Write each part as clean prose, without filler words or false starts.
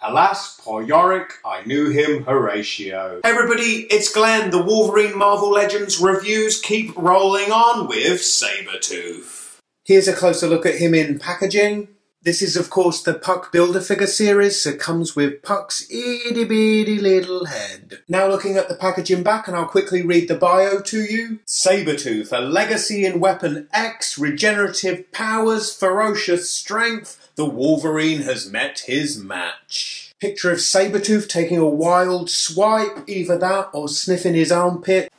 Alas, poor Yorick, I knew him Horatio. Hey everybody, it's Glenn. The Wolverine Marvel Legends reviews keep rolling on with Sabretooth. Here's a closer look at him in packaging. This is of course the Puck Build-A-Figure series, so it comes with Puck's itty bitty little head. Now looking at the packaging back, and I'll quickly read the bio to you. Sabretooth, a legacy in Weapon X, regenerative powers, ferocious strength, the Wolverine has met his match. Picture of Sabretooth taking a wild swipe, either that or sniffing his armpit.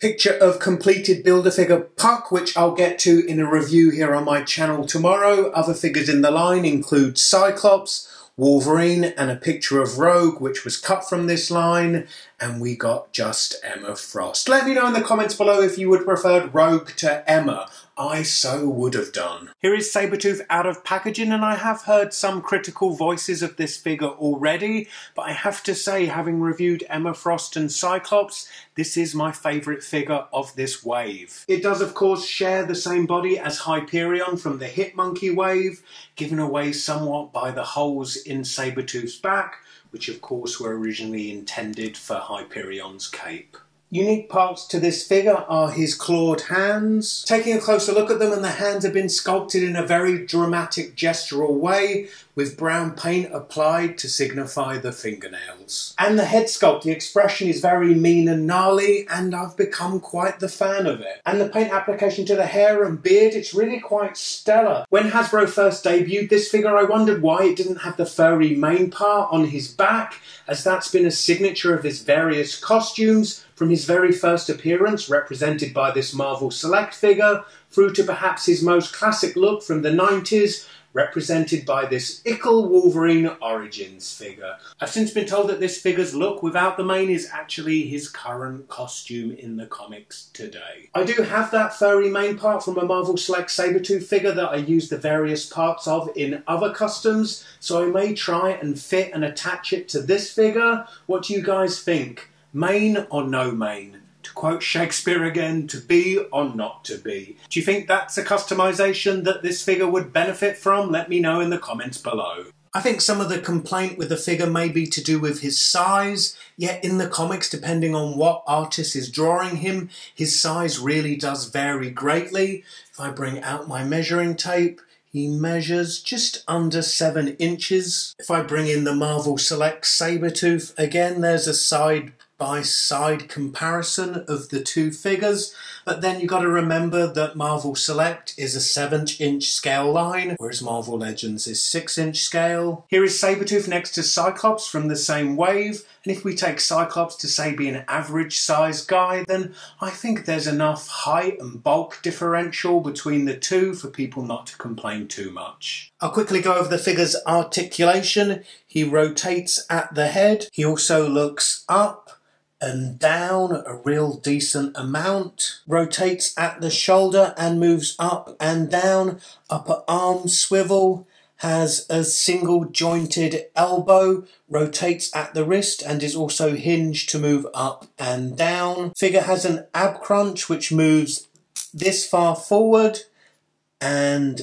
Picture of completed Build-A-Figure Puck, which I'll get to in a review here on my channel tomorrow. Other figures in the line include Cyclops, Wolverine, and a picture of Rogue, which was cut from this line, and we got just Emma Frost. Let me know in the comments below if you would prefer Rogue to Emma. I so would have done. Here is Sabretooth out of packaging, and I have heard some critical voices of this figure already, but I have to say, having reviewed Emma Frost and Cyclops, this is my favourite figure of this wave. It does of course share the same body as Hyperion from the Hit Monkey wave, given away somewhat by the holes in Sabretooth's back, which of course were originally intended for Hyperion's cape. Unique parts to this figure are his clawed hands. Taking a closer look at them, and the hands have been sculpted in a very dramatic gestural way, with brown paint applied to signify the fingernails. And the head sculpt, the expression is very mean and gnarly, and I've become quite the fan of it. And the paint application to the hair and beard, it's really quite stellar. When Hasbro first debuted this figure, I wondered why it didn't have the furry mane part on his back, as that's been a signature of his various costumes, from his very first appearance, represented by this Marvel Select figure, through to perhaps his most classic look from the 90s, represented by this Ickle Wolverine Origins figure. I've since been told that this figure's look without the mane is actually his current costume in the comics today. I do have that furry mane part from a Marvel Select Sabretooth figure that I used the various parts of in other customs, so I may try and fit and attach it to this figure. What do you guys think? Mane or no mane? To quote Shakespeare again, to be or not to be. Do you think that's a customization that this figure would benefit from? Let me know in the comments below. I think some of the complaint with the figure may be to do with his size, yet in the comics, depending on what artist is drawing him, his size really does vary greatly. If I bring out my measuring tape, he measures just under 7 inches. If I bring in the Marvel Select Sabretooth, again there's a side-by-side comparison of the two figures, but then you've got to remember that Marvel Select is a 7-inch scale line, whereas Marvel Legends is 6-inch scale. Here is Sabretooth next to Cyclops from the same wave, and if we take Cyclops to say be an average size guy, then I think there's enough height and bulk differential between the two for people not to complain too much. I'll quickly go over the figure's articulation. He rotates at the head. He also looks up and down a real decent amount. Rotates at the shoulder and moves up and down. Upper arm swivel. Has a single jointed elbow, rotates at the wrist and is also hinged to move up and down. Figure has an ab crunch which moves this far forward and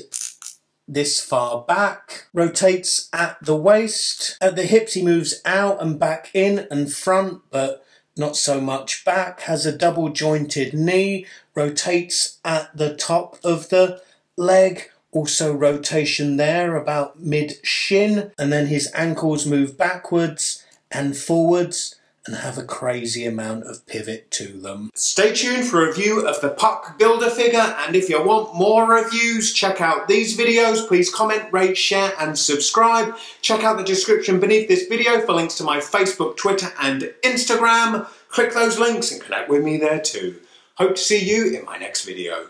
this far back. Rotates at the waist. At the hips he moves out and back in and front, but not so much back. Has a double jointed knee. Rotates at the top of the leg. Also rotation there about mid-shin, and then his ankles move backwards and forwards and have a crazy amount of pivot to them. Stay tuned for a review of the Puck Build-A-Figure, and if you want more reviews, check out these videos. Please comment, rate, share and subscribe. Check out the description beneath this video for links to my Facebook, Twitter and Instagram. Click those links and connect with me there too. Hope to see you in my next video.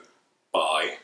Bye.